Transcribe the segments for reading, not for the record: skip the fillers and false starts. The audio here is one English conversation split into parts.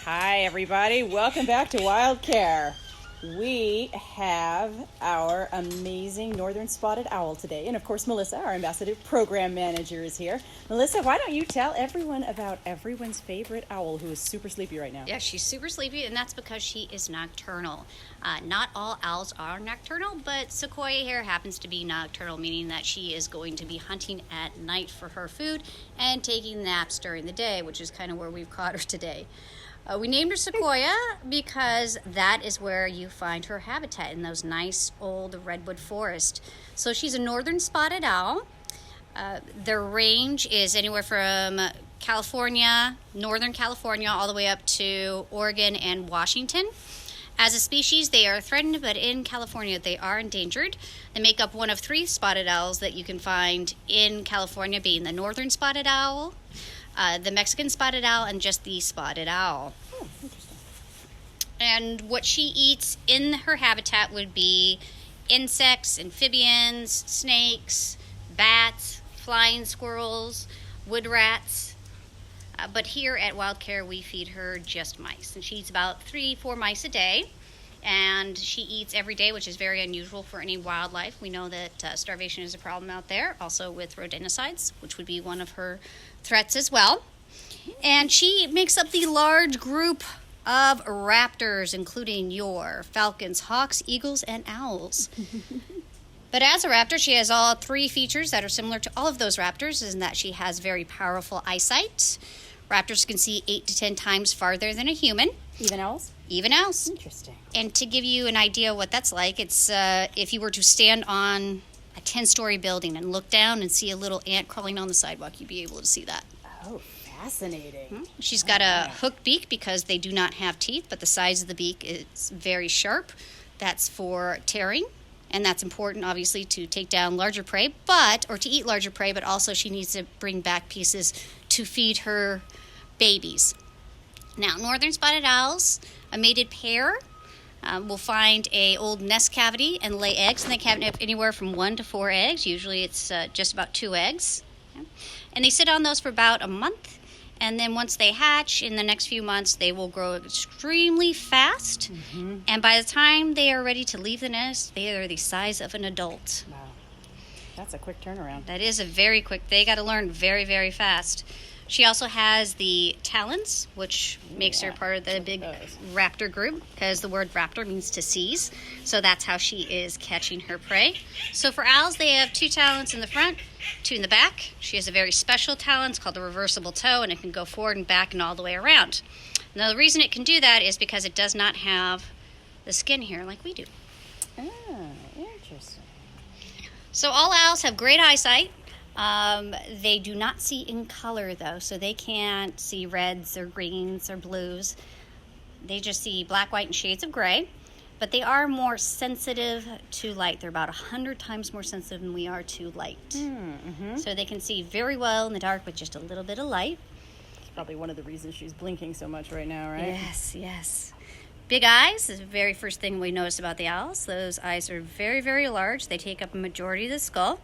Hi, everybody. Welcome back to WildCare. We have our amazing northern spotted owl today. And of course, Melissa, our ambassador program manager, is here. Melissa, why don't you tell everyone about everyone's favorite owl who is super sleepy right now? Yeah, she's super sleepy, and that's because she is nocturnal. Not all owls are nocturnal, but Sequoia here happens to be nocturnal, meaning that she is going to be hunting at night for her food and taking naps during the day, which is kind of where we've caught her today. We named her Sequoia because that is where you find her habitat, in those nice old redwood forests. So she's a northern spotted owl. Their range is anywhere from California, northern California, all the way up to Oregon and Washington. As a species, they are threatened, but in California, they are endangered. They make up one of three spotted owls that you can find in California, being the northern spotted owl, the Mexican spotted owl, and just the spotted owl. Oh, interesting. And what she eats in her habitat would be insects, amphibians, snakes, bats, flying squirrels, wood rats. But here at WildCare, we feed her just mice. And she eats about 3-4 mice a day. And she eats every day, which is very unusual for any wildlife. We know that starvation is a problem out there, also with rodenticides, which would be one of her threats as well. And she makes up the large group of raptors, including your falcons, hawks, eagles, and owls. But as a raptor, she has all three features that are similar to all of those raptors, in that she has very powerful eyesight. Raptors can see 8 to 10 times farther than a human. Even owls? Even owls. Interesting. And to give you an idea of what that's like, it's if you were to stand on a 10-story building and look down and see a little ant crawling on the sidewalk, you'd be able to see that. Oh, fascinating. She's got a hooked beak because they do not have teeth, but the size of the beak is very sharp. That's for tearing, and that's important, obviously, to take down larger prey, or to eat larger prey, but also she needs to bring back pieces to feed her babies. Now, northern spotted owls, a mated pair, will find a old nest cavity and lay eggs, and they can have anywhere from 1 to 4 eggs. Usually it's just about 2 eggs. Okay. And they sit on those for about a month, and then once they hatch, in the next few months, they will grow extremely fast. Mm-hmm. And by the time they are ready to leave the nest, they are the size of an adult. Wow. That's a quick turnaround. That is a very quick, they got to learn very, very fast. She also has the talons, which makes her part of the big raptor group, because the word raptor means to seize. So that's how she is catching her prey. So for owls, they have 2 talons in the front, 2 in the back. She has a very special talon. It's called the reversible toe, and it can go forward and back and all the way around. Now, the reason it can do that is because it does not have the skin here like we do. Oh, interesting. So all owls have great eyesight. They do not see in color, though, so they can't see reds or greens or blues. They just see black, white, and shades of gray. But they are more sensitive to light. They're about 100 times more sensitive than we are to light. Mm-hmm. So they can see very well in the dark with just a little bit of light. It's probably one of the reasons she's blinking so much right now, right? Yes, yes. Big eyes is the very first thing we notice about the owls. Those eyes are very, very large. They take up a majority of the skull.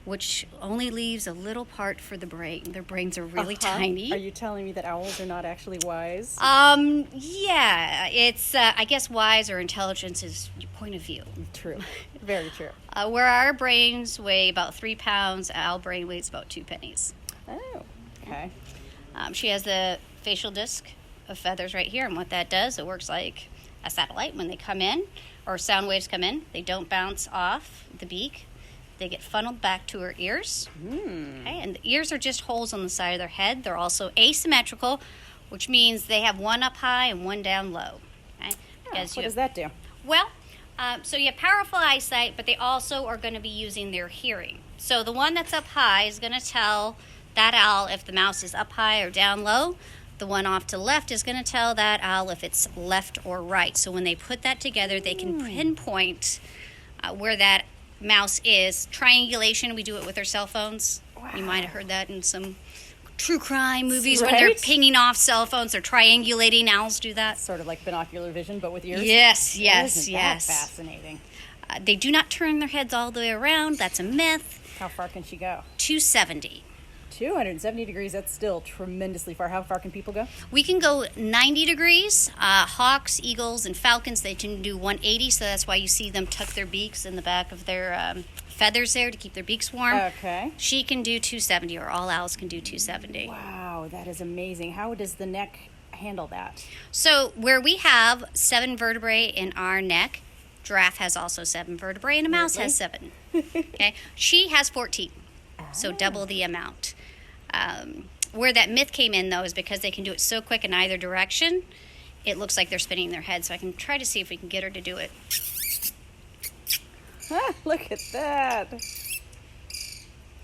Which only leaves a little part for the brain. Their brains are really tiny. Are you telling me that owls are not actually wise? Yeah. It's, I guess wise or intelligence is your point of view. True. Very true. Where our brains weigh about 3 pounds, owl brain weighs about 2 pennies. Oh, okay. She has the facial disc of feathers right here, and what that does, it works like a satellite. When they come in, or sound waves come in, they don't bounce off the beak. They get funneled back to her ears. Okay, and the ears are just holes on the side of their head. They're also asymmetrical, which means they have one up high and one down low. Okay? What does that do? Well, so you have powerful eyesight, but they also are going to be using their hearing. So the one that's up high is going to tell that owl if the mouse is up high or down low. The one off to the left is going to tell that owl if it's left or right. So when they put that together, they can pinpoint where that mouse is. Triangulation, we do it with our cell phones. Wow. You might have heard that in some true crime movies, right? When they're pinging off cell phones, they're triangulating. Owls do that. Sort of like binocular vision, but with ears? Yes. Isn't that fascinating? They do not turn their heads all the way around. That's a myth. How far can she go? 270. 270 degrees, that's still tremendously far. How far can people go? We can go 90 degrees. Hawks, eagles, and falcons, they can do 180, so that's why you see them tuck their beaks in the back of their feathers there to keep their beaks warm. Okay. She can do 270, or all owls can do 270. Wow, that is amazing. How does the neck handle that? So where we have 7 vertebrae in our neck, giraffe has also 7 vertebrae, and a mouse has 7. Okay, she has 14, so double the amount. Where that myth came in, though, is because they can do it so quick in either direction, it looks like they're spinning their head. So I can try to see if we can get her to do it. Ah, look at that.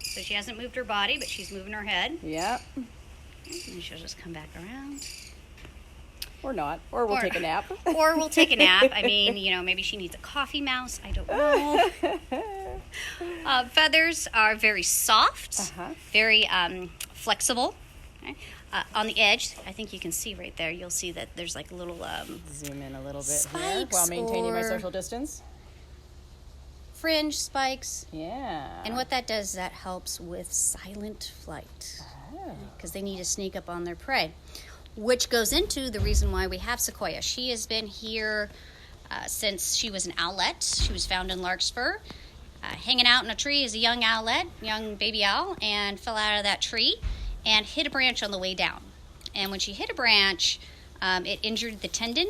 So she hasn't moved her body, but she's moving her head. Yep. And she'll just come back around. Or not. Or we'll take a nap. Or we'll take a nap. I mean, you know, maybe she needs a coffee mouse. I don't know. Feathers are very soft, very flexible. Okay. On the edge, I think you can see right there, you'll see that there's like a little... Zoom in a little bit here spikes while maintaining my or social distance. fringe spikes. Yeah. And what that does is that helps with silent flight. Because they need to sneak up on their prey. Which goes into the reason why we have Sequoia. She has been here since she was an owlet. She was found in Larkspur, hanging out in a tree as a young owlet, young baby owl, and fell out of that tree and hit a branch on the way down. And when she hit a branch, it injured the tendon.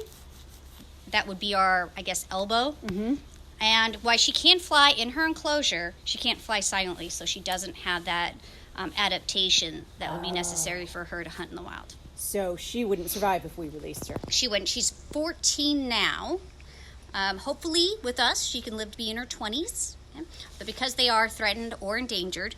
That would be our, I guess, elbow. Mm-hmm. And while she can fly in her enclosure, she can't fly silently, so she doesn't have that adaptation that would be necessary for her to hunt in the wild. So she wouldn't survive if we released her. She wouldn't. She's 14 now. Hopefully, with us, she can live to be in her 20s. Okay? But because they are threatened or endangered,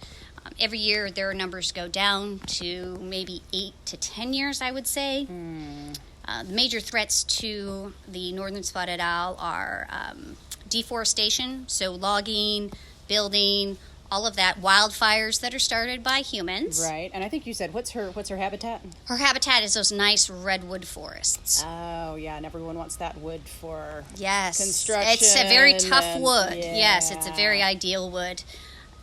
every year their numbers go down to maybe 8 to 10 years, I would say. The major threats to the northern spotted owl are deforestation, so logging, building, all of that, wildfires that are started by humans. Right, and I think you said, what's her habitat? Her habitat is those nice redwood forests. Oh, yeah, and everyone wants that wood for construction. It's a construction. very tough wood. Yeah. Yes, it's a very ideal wood.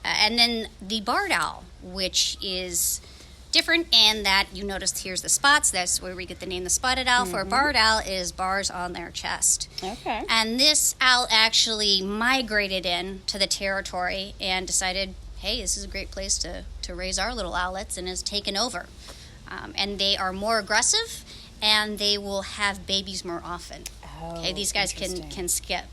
And then the barred owl, which is different in that you noticed here's the spots. That's where we get the name the spotted owl. For a barred owl is bars on their chest. Okay. And this owl actually migrated in to the territory and decided, hey, this is a great place to raise our little owlets, and has taken over. And they are more aggressive, and they will have babies more often. Oh, okay, these guys can skip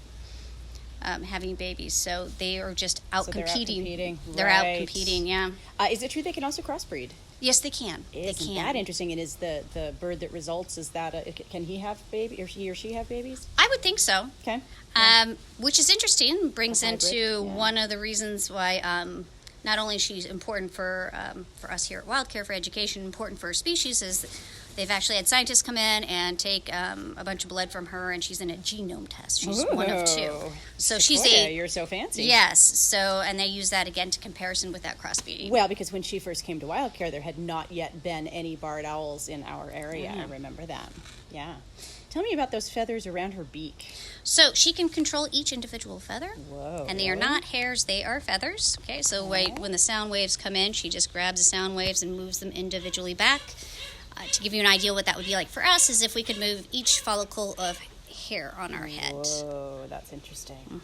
having babies, so they are just out competing. They're out competing, yeah. Is it true they can also crossbreed? Yes, they can. Isn't that interesting? And is the bird that results, is that can he have baby, or he or she have babies? I would think so. Okay. Which is interesting. Brings into Yeah. one of the reasons why not only she's important for us here at WildCare for education, important for her species, is they've actually had scientists come in and take a bunch of blood from her, and she's in a genome test. She's one of 2. So Sequoia, you're so fancy. Yes. So, and they use that again to comparison with that crossbreeding. Well, because when she first came to WildCare, there had not yet been any barred owls in our area. I remember that. Yeah. Tell me about those feathers around her beak. So she can control each individual feather. Whoa. And they are not hairs, they are feathers. Okay, so when the sound waves come in, she just grabs the sound waves and moves them individually back. To give you an idea what that would be like for us is if we could move each follicle of hair on our head. Whoa, that's interesting.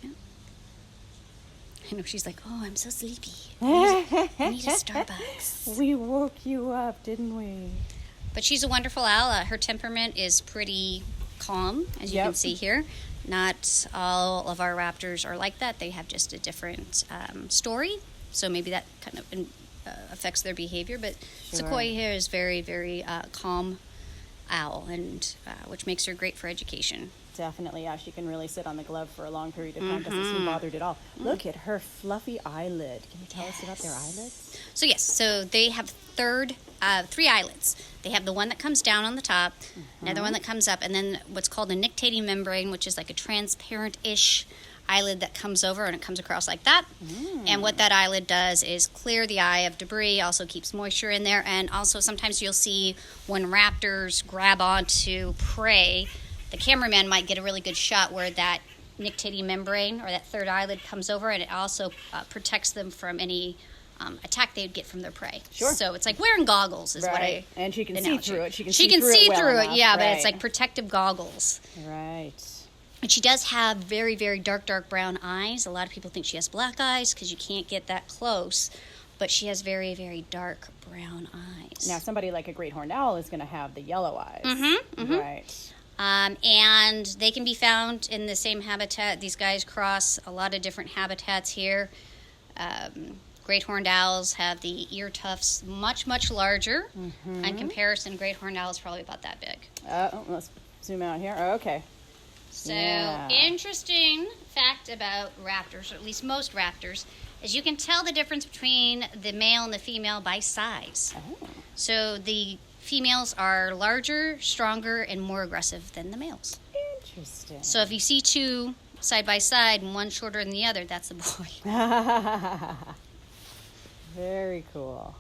Yeah. I know, she's like, oh, I'm so sleepy. I need a Starbucks. We woke you up, didn't we? But she's a wonderful owl. Her temperament is pretty calm, as you can see here. Not all of our raptors are like that. They have just a different story. So maybe that kind of affects their behavior. But Sequoia here is very, very calm owl, and which makes her great for education. Definitely, yeah. She can really sit on the glove for a long period of time. Doesn't seem bothered at all. Look at her fluffy eyelid. Can you tell us about their eyelids? So yes, so they have 3 eyelids. They have the one that comes down on the top, another one that comes up, and then what's called a nictitating membrane, which is like a transparent-ish eyelid that comes over, and it comes across like that. And what that eyelid does is clear the eye of debris, also keeps moisture in there, and also sometimes you'll see when raptors grab onto prey, the cameraman might get a really good shot where that nictitating membrane or that 3rd eyelid comes over, and it also protects them from any attack they would get from their prey. Sure. So it's like wearing goggles is what I... And she can see analogy. through it. She can see well through enough. it, yeah, but Right. it's like protective goggles. Right. And she does have very, very dark brown eyes. A lot of people think she has black eyes because you can't get that close, but she has very, very dark brown eyes. Now, somebody like a great horned owl is going to have the yellow eyes. Right. And they can be found in the same habitat. These guys cross a lot of different habitats here. Great horned owls have the ear tufts much, much larger. In comparison, great horned owl is probably about that big. Let's zoom out here. Oh, okay. So, Yeah. interesting fact about raptors, or at least most raptors, is you can tell the difference between the male and the female by size. Oh. So the females are larger, stronger, and more aggressive than the males. Interesting. So if you see two side by side and one shorter than the other, that's the boy. Very cool.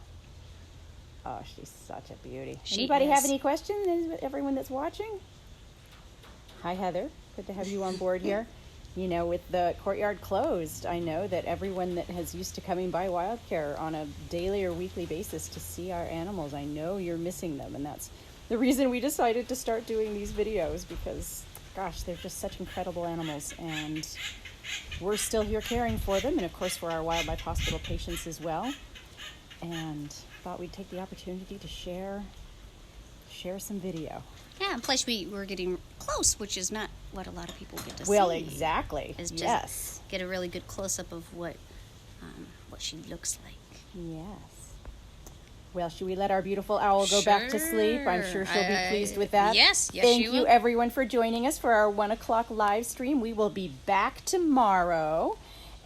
Oh, she's such a beauty. She Anybody is. have any questions? Everyone that's watching? Hi, Heather. Good to have you on board here. You know, with the courtyard closed, I know that everyone that has used to coming by WildCare on a daily or weekly basis to see our animals, I know you're missing them. And that's the reason we decided to start doing these videos because, gosh, they're just such incredible animals. And we're still here caring for them. And, of course, for our wildlife hospital patients as well. And thought we'd take the opportunity to share some video. Yeah, and plus we're getting close, which is not what a lot of people get to see. Well, exactly. Is just Yes. get a really good close-up of what she looks like. Yes. Well, should we let our beautiful owl go back to sleep? I'm sure she'll be pleased with that. Yes, Thank she you, will. everyone, for joining us for our 1 o'clock live stream. We will be back tomorrow.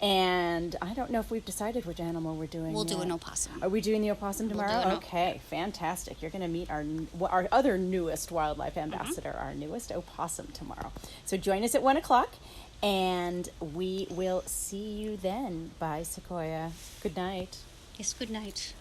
And I don't know if we've decided which animal we're doing. We'll do yet. an opossum. Are we doing the opossum tomorrow? do an Okay, fantastic. You're going to meet our other newest wildlife ambassador, our newest opossum tomorrow. So join us at 1 o'clock, and we will see you then. Bye, Sequoia. Good night. Yes, good night.